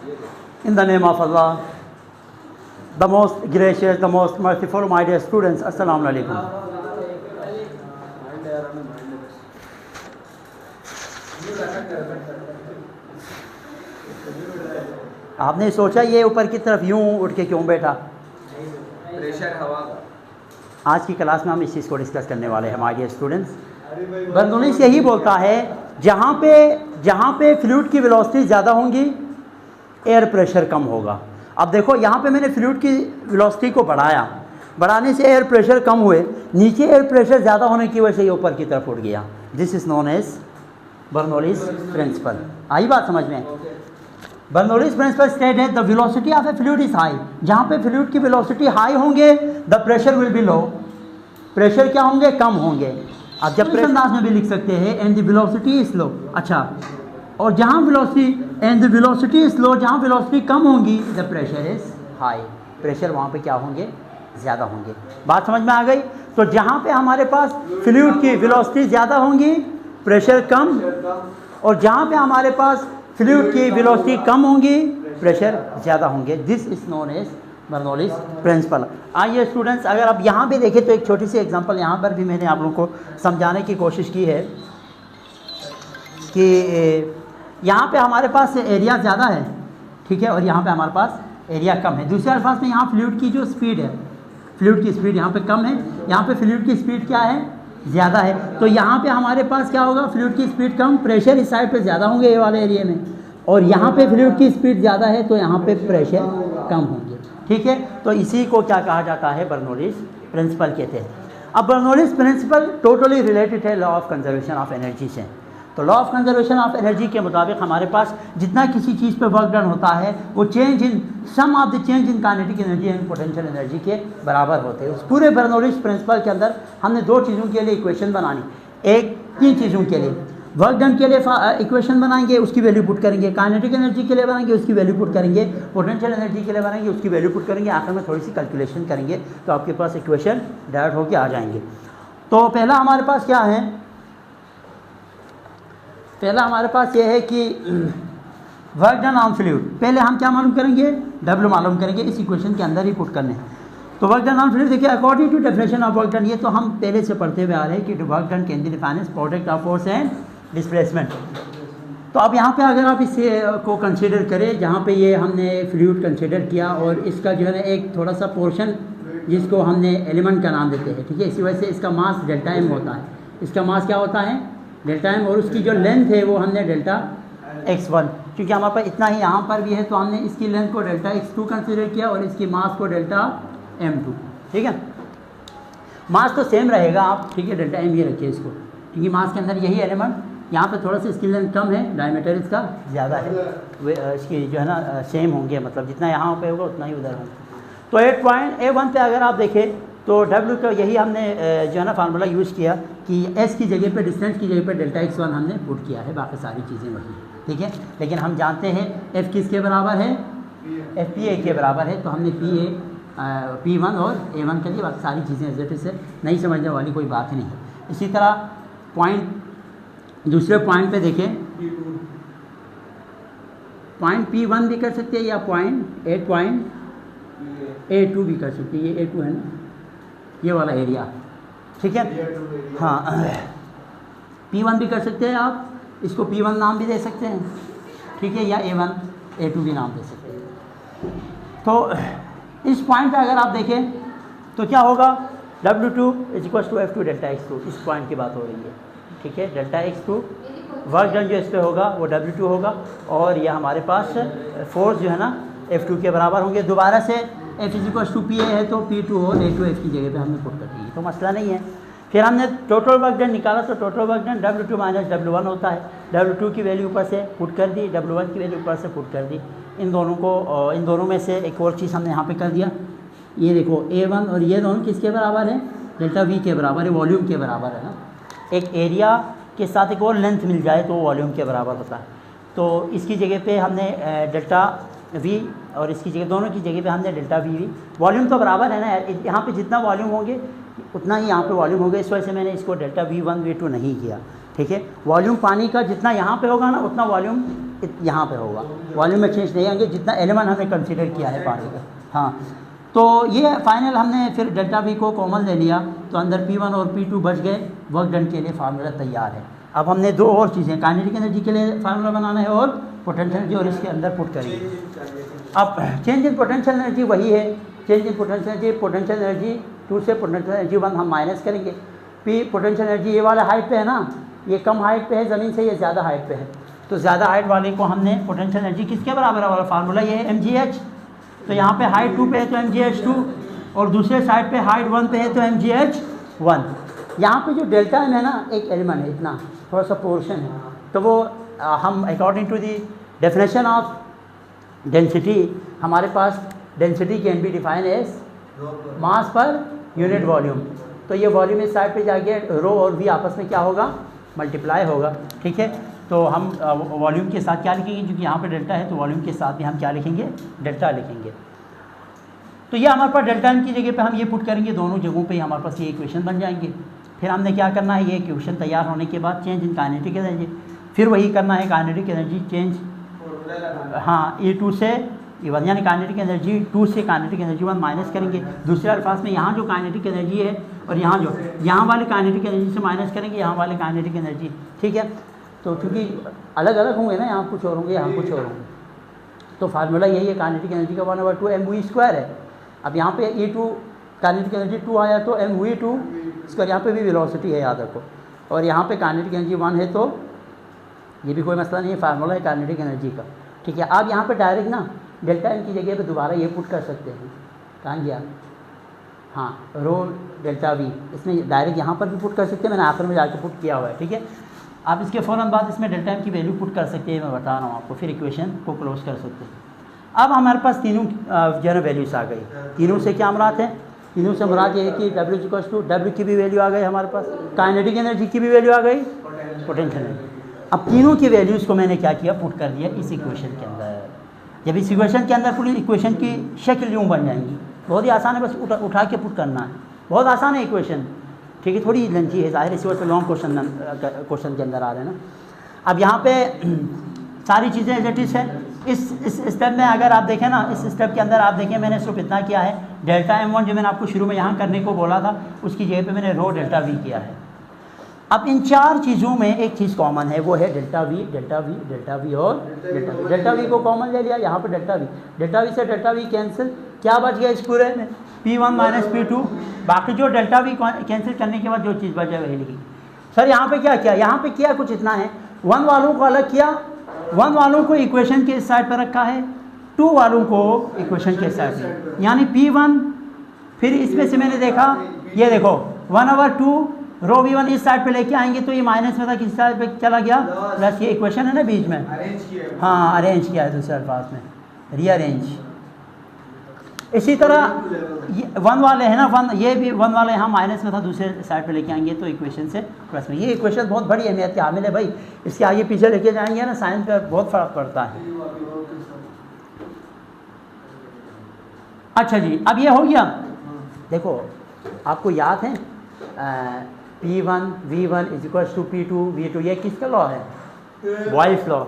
In the name of Allah, the most gracious, the most merciful, my dear students, Assalamu alaikum. आपने सोचा ये ऊपर की तरफ यूं उठ के क्यों बैठा? प्रेशर हवा का। आज की क्लास में हम इस चीज़ को डिस्कस करने वाले हैं, माय डियर स्टूडेंट्स। बर्नौलिस यही बोलता है जहाँ पे फ्लूइड की वेलोसिटी ज़्यादा होंगी, एयर प्रेशर कम होगा। अब देखो यहाँ पे मैंने फ्लूइड की वेलोसिटी को बढ़ाने से एयर प्रेशर कम हुए, नीचे एयर प्रेशर ज़्यादा होने की वजह से ये ऊपर की तरफ उठ गया। This is known as Bernoulli's principle. आई बात समझ में? बर्नौलिस प्रिंसिपल स्टेट है the velocity of a fluid is high. जहाँ पे फ्लूइड की वेलोसिटी हाई होंगे the pressure will be low, pressure क्या होंगे? कम होंगे। अब जब प्रेशर अंदाज में भी लिख सकते हैं and the velocity is low. अच्छा, और जहाँ velocity and the velocity is low, जहाँ वेलोसिटी कम होंगी the pressure is high, pressure वहाँ पे क्या होंगे? ज़्यादा होंगे। बात समझ में आ गई? तो जहाँ पे हमारे पास फ्लूइड की वेलोसिटी ज़्यादा होंगी, प्रेशर कम, और जहाँ पे हमारे पास फ्लूइड की वेलोसिटी कम होंगी, प्रेशर ज़्यादा होंगे। This is known as Bernoulli's principle. आइए स्टूडेंट्स, अगर आप यहाँ पे देखें तो एक छोटी सी एग्जांपल यहाँ पर भी मैंने आप लोगों को समझाने की कोशिश की है कि यहाँ पे हमारे पास एरिया ज़्यादा है, ठीक है, और यहाँ पे हमारे पास एरिया कम है। दूसरे अल्फाज में यहाँ फ्लूइड की जो स्पीड है, फ्लूइड की स्पीड यहाँ पे कम है, यहाँ पे फ्लूइड की स्पीड क्या है? ज़्यादा है। तो यहाँ पे हमारे पास क्या होगा? फ्लूइड की स्पीड कम, प्रेशर इस साइड पे ज़्यादा होंगे ये वाले एरिया में, और यहाँ पे फ्लूइड की स्पीड ज़्यादा है तो यहाँ पे प्रेशर कम होंगे, ठीक है। तो इसी को क्या कहा जाता है? बर्नौलिस प्रिंसिपल कहते हैं। अब बर्नौलिस प्रिंसिपल टोटली रिलेटेड है law of conservation of energy से। तो law of conservation of energy के मुताबिक हमारे पास जितना किसी चीज़ पे वर्क डन होता है वो change in sum of the change in kinetic energy and potential energy के बराबर होते हैं। उस पूरे बर्नौलिस प्रिंसिपल के अंदर हमने दो चीज़ों के लिए इक्वेशन बनानी, तीन चीज़ों के लिए। वर्क डन के लिए इक्वेशन बनाएंगे, उसकी वैल्यू पुट करेंगे, काइनेटिक एनर्जी के लिए बनाएंगे, उसकी वैल्यू पुट करेंगे, पोटेंशियल एनर्जी के लिए बनाएंगे, उसकी वैल्यू पुट करेंगे, आखिर में थोड़ी सी कैलकुलेशन करेंगे तो आपके पास इक्वेशन डायरेक्ट होकर आ जाएंगे। तो पहला हमारे पास क्या है? पहला हमारे पास ये है कि वर्क डन ऑन फ्लूइड। पहले हम क्या मालूम करेंगे? W मालूम करेंगे, इस इक्वेशन के अंदर ही पुट करने हैं। तो वर्क डन ऑन फ्लूइड देखिए, according to definition of work done, ये तो हम पहले से पढ़ते हुए आ रहे हैं कि work done can be defined as product of force and displacement. तो अब यहाँ पे अगर आप इसे को कंसीडर करें, जहाँ पे ये हमने फ्लूइड कंसीडर किया और इसका जो है ना एक थोड़ा सा पोर्शन जिसको हमने एलिमेंट का नाम देते हैं, ठीक है, इसी वजह से इसका मास डेल्टा एम होता है। इसका मास क्या होता है? डेल्टा एम, और उसकी जो लेंथ है वो हमने डेल्टा x1, क्योंकि हमारे पास इतना ही यहाँ पर भी है तो हमने इसकी लेंथ को डेल्टा x2 कंसीडर किया और इसकी मास को डेल्टा m2, ठीक है। मास तो सेम रहेगा आप, ठीक है, डेल्टा m ये रखिए इसको, क्योंकि मास के अंदर यही एलिमेंट, यहाँ पे थोड़ा सा इसकी लेंथ कम है, डायमीटर इसका ज़्यादा है, वे इसकी जो है ना सेम होंगे, मतलब जितना यहाँ पे होगा उतना ही उधर होगा। तो 8.A1 पे अगर आप देखें तो W का यही हमने जो है ना फार्मूला यूज़ किया कि S की जगह पे, डिस्टेंस की जगह पे डेल्टा x1 हमने पुट किया है, बाकी सारी चीज़ें वही, ठीक है। लेकिन हम जानते हैं F किसके बराबर है? FPA के बराबर है, तो हमने P1 और A1 के लिए बाकी सारी चीज़ें एग्जैक्ट से नहीं समझने वाली कोई बात नहीं है। इसी तरह दूसरे पॉइंट पे देखें, पॉइंट P1 भी कर सकते हैं या पॉइंट A2 भी कर सकते हैं। ये A2 है ना, ये वाला एरिया, ठीक है, हाँ। P1 भी कर सकते हैं आप, इसको P1 नाम भी दे सकते हैं, ठीक है, या A1 A2 भी नाम दे सकते हैं। तो इस पॉइंट पे अगर आप देखें तो क्या होगा? W2 = F2 डेल्टा x2, इस पॉइंट की बात हो रही है, ठीक है। डेल्टा x2 वर्क डन जो इस पर होगा वो W2 होगा, और यह हमारे पास फोर्स जो है ना F2 के बराबर होंगे। दोबारा से F = PA है तो P2 और A2 F की जगह पे हमने पुट कर दी, तो मसला नहीं है। फिर हमने टोटल वर्क डन निकाला तो total work done W2 - W1 होता है। W2 की वैल्यू ऊपर से पुट कर दी, W1 की वैल्यू ऊपर से पुट कर दी। इन दोनों में से एक और चीज़ हमने यहाँ पे कर दिया, ये देखो A1 और ये दोनों किसके बराबर है? डेल्टा V के बराबर है, वॉल्यूम के बराबर है ना। एक एरिया के साथ एक और लेंथ मिल जाए तो वॉल्यूम के बराबर होता है। तो इसकी जगह पे हमने डेल्टा V और इसकी जगह, दोनों की जगह पे हमने डेल्टा V। वॉल्यूम तो बराबर है ना, यहाँ पे जितना वॉल्यूम होंगे उतना ही यहाँ पे वॉल्यूम होगा, इस वजह से मैंने इसको डेल्टा V1 V2 नहीं किया, ठीक है। वॉल्यूम पानी का जितना यहाँ पे होगा ना उतना वॉल्यूम यहाँ पे होगा, वॉल्यूम में चेंज नहीं आएंगे जितना एलिमेंट हमने कंसीडर किया है पानी का। हाँ, तो ये फाइनल हमने फिर डेल्टा वी को कॉमन ले लिया, तो अंदर P1 और P2 बच गए, वर्क डन के लिए फार्मूला तैयार है। अब हमने दो और चीज़ें, काइनेटिक एनर्जी के लिए फार्मूला बनाना है और पोटेंशियल एनर्जी, और इसके अंदर पुट करेंगे। अब चेंज इन पोटेंशियल एनर्जी वही है, चेंज इन पोटेंशियल एनर्जी 2 से पोटेंशियल एनर्जी 1 हम माइनस करेंगे। P पोटेंशियल एनर्जी ये वाला हाइट पे है ना, ये कम हाइट पे है ज़मीन से, ये ज़्यादा हाइट पे है, तो ज़्यादा हाइट वाले को हमने पोटेंशियल एनर्जी किसके बराबर है वाला फार्मूला ये है mgh, तो यहाँ पे हाइट 2 पे है तो mgh2, और दूसरे साइड पे हाइट 1 पे है तो mgh1। यहाँ पे जो डेल्टा एम है ना, एक एलिमेंट है इतना, थोड़ा सा पोर्शन है, तो वो हम according to the definition of density, हमारे पास density can be define as mass per unit volume, तो ये वॉल्यूम इस साइड पे जाके रो और वी आपस में क्या होगा, मल्टीप्लाई होगा। ठीक है, तो हम वॉल्यूम के साथ क्या लिखेंगे, क्योंकि यहाँ पे डेल्टा है तो वॉल्यूम के साथ भी हम क्या लिखेंगे, डेल्टा लिखेंगे। तो ये हमारे पास डेल्टा एम की जगह पे हम ये पुट करेंगे, दोनों जगहों पे हमारे पास ये इक्वेशन बन जाएंगे। फिर हमने क्या करना है, ये इक्वेशन तैयार होने के बाद चेंज इन काइनेटिक एनर्जी, फिर वही करना है काइनेटिक एनर्जी चेंज, हाँ E2 से E1, यानी काइनेटिक एनर्जी 2 से काइनेटिक एनर्जी 1 माइनस करेंगे। दूसरे अल्फाज में यहाँ जो काइनेटिक एनर्जी है और यहाँ वाले काइनेटिक एनर्जी से माइनस करेंगे यहाँ वाले काइनेटिक एनर्जी। ठीक है, तो चूँकि अलग अलग होंगे ना, यहाँ कुछ और होंगे, यहाँ कुछ और होंगे, तो फार्मूला यही है, काइनेटिक एनर्जी का 1/2 mv² है। अब यहाँ पे E2 काइनेटिक एनर्जी 2 आया तो mv2 स्क्वायर, यहाँ पे भी वेलोसिटी है याद रखो, और यहाँ पे काइनेटिक एनर्जी 1 है तो ये भी कोई मसला नहीं है, फार्मूला है काइनेटिक एनर्जी का। ठीक है, आप यहाँ पे डायरेक्ट ना डेल्टा एम की जगह पे दोबारा ये पुट कर सकते हैं, कहाँ गया, हाँ, रो डेल्टा वी, इसमें डायरेक्ट यहाँ पर भी पुट कर सकते हैं, मैंने आखिर में जाके पुट किया हुआ है। ठीक है, आप इसके फ़ौरन बाद इसमें डेल्टा एम की वैल्यू पुट कर सकते हैं, मैं बता रहा हूँ आपको, फिर इक्वेशन को क्लोज कर सकते हैं। अब हमारे पास तीनों जो है वैल्यूज आ गई, तीनों से क्या मुराद है, तीनों से मुराद ये है कि W की भी वैल्यू आ गई हमारे पास, काइनेटिक एनर्जी की भी वैल्यू आ गई, पोटेंशियल एनर्जी। अब तीनों की वैल्यूज़ को मैंने क्या किया, पुट कर दिया इस इक्वेशन के अंदर। जब इस इक्वेशन के अंदर पूरी इक्वेशन की शक्ल यूँ बन जाएंगी, बहुत ही आसान है, बस उठा के पुट करना है, बहुत आसान है इक्वेशन। ठीक है, थोड़ी लंची है, ज़ाहिर इसी वजह से लॉन्ग क्वेश्चन के अंदर आ रहे हैं ना। अब यहाँ पे सारी चीज़ें एज इट इज़ है। इस स्टेप में अगर आप देखें ना, इस स्टेप के अंदर आप देखें मैंने सिर्फ इतना किया है, डेल्टा M1 जो मैंने आपको शुरू में यहाँ करने को बोला था, उसकी जगह पे मैंने रो डेल्टा वी किया है। अब इन चार चीज़ों में एक चीज़ कॉमन है, वो है delta we, delta we, delta we और डेल्टा वी। डेल्टा वी को कॉमन ले लिया, यहाँ पे डेल्टा वी से डेल्टा वी कैंसिल, क्या बच गया इस पूरे में, P1 माइनस P2, बाकी जो डेल्टा वी कैंसिल करने के बाद जो चीज़ बचा वही लिखी। सर यहाँ पे क्या किया, यहाँ पे किया कुछ इतना है, 1 वालों को अलग किया, 1 वालों को इक्वेशन के इस साइड पर रखा है, 2 वालों को इक्वेशन के इस साइड पर, यानी P1, फिर इसमें से मैंने देखा, ये देखो 1/2 रो V1 इस साइड पे लेके आएंगे तो ये माइनस में था, किस साइड पे चला गया, प्लस ये इक्वेशन है ना बीच में, हाँ अरेंज किया है दूसरे अल्फाज में, रीअरेंज। इसी तरह ये 1 वाले हैं ना, 1 ये भी 1 वाले यहाँ माइनस में था, दूसरे साइड पे लेके आएंगे तो इक्वेशन से प्लस में। ये इक्वेशन बहुत बड़ी अहमियत की हामिल है भाई, इसके आगे पीछे लेके जाएंगे ना साइंस पे बहुत फ़र्क पड़ता है। अच्छा जी, अब ये हो गया। देखो आपको याद है P1 V1 = P2 V2, ये किसका लॉ है, बॉयल्स लॉ।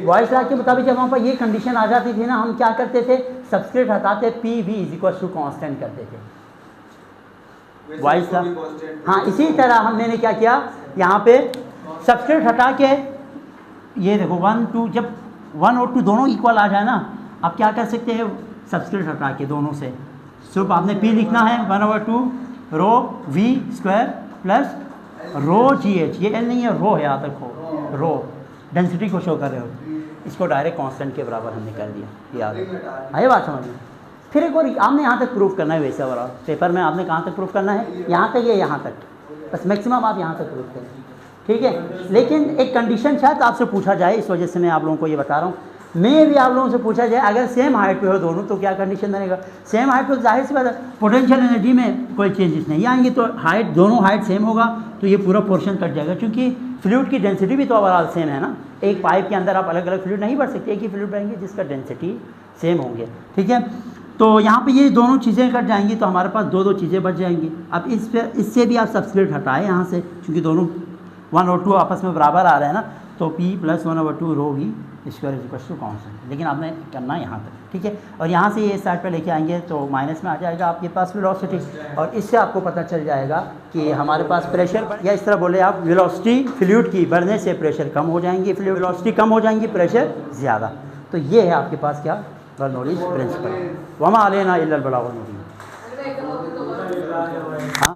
बॉयल्स लॉ के मुताबिक जब वहाँ पर ये कंडीशन आ जाती थी ना, हम क्या करते थे, सब्सक्रिप्ट हटाते PV = कांस्टेंट करते थे, बॉयल्स लॉ। हाँ, इसी तरह हमने क्या किया, यहाँ पे सब्सक्रिप्ट हटा के, ये देखो 1 2, जब 1 और 2 दोनों इक्वल आ जाए ना, आप क्या कर सकते हैं, सब्सक्रिप्ट हटा के दोनों से सिर्फ आपने P लिखना है, 1/2 रो V² प्लस रो GH, ये L नहीं है, रो है, याद रखो, रो डेंसिटी को शो कर रहे हो, इसको डायरेक्ट कांस्टेंट के बराबर हमने कर दिया, याद है बात समझ में। फिर एक और आपने यहाँ तक प्रूफ करना है, वैसा वाला पेपर में आपने कहाँ तक प्रूफ करना है, यहाँ तक या यहाँ तक, बस मैक्सिमम आप यहाँ तक प्रूफ करें। ठीक है, लेकिन एक कंडीशन शायद आपसे पूछा जाए, इस वजह से मैं आप लोगों को ये बता रहा हूँ, मैं भी आप लोगों से पूछा जाए अगर सेम हाइट पे हो दोनों तो क्या कंडीशन बनेगा, सेम हाइट पे जाहिर सी बात है पोटेंशियल एनर्जी में कोई चेंजेस नहीं आएंगे, तो हाइट दोनों हाइट सेम होगा तो ये पूरा पोर्शन कट जाएगा, क्योंकि फ्लूइड की डेंसिटी भी तो ओवरऑल सेम है ना, एक पाइप के अंदर आप अलग अलग फ्लूइड नहीं भर सकते, एक ही फ्लूइड भरेंगे जिसका डेंसिटी सेम होंगे। ठीक है, तो यहाँ पे ये दोनों चीज़ें कट जाएंगी तो हमारे पास दो चीज़ें बच जाएंगी। अब इससे भी आप सब्सक्रिप्ट हटाएं यहाँ से, क्योंकि दोनों 1 और 2 आपस में बराबर आ रहे हैं ना, तो P+1/2 rho V square is equal to constant, लेकिन आपने करना है यहाँ तक, ठीक है। और यहाँ से ये साइड पे लेके आएंगे तो माइनस में आ जाएगा आपके पास वेलोसिटी, और इससे आपको पता चल जाएगा कि हमारे पास प्रेशर, या इस तरह बोले आप वेलोसिटी फ्लूइड की बढ़ने से प्रेशर कम हो जाएंगी, फ्लूइड वेलोसिटी कम हो जाएंगी, प्रेशर ज़्यादा। तो ये है आपके पास क्या बर्नौलीज़ प्रिंसिपल, वमा अलैना इल्लल बलागुल मुबीन। हाँ।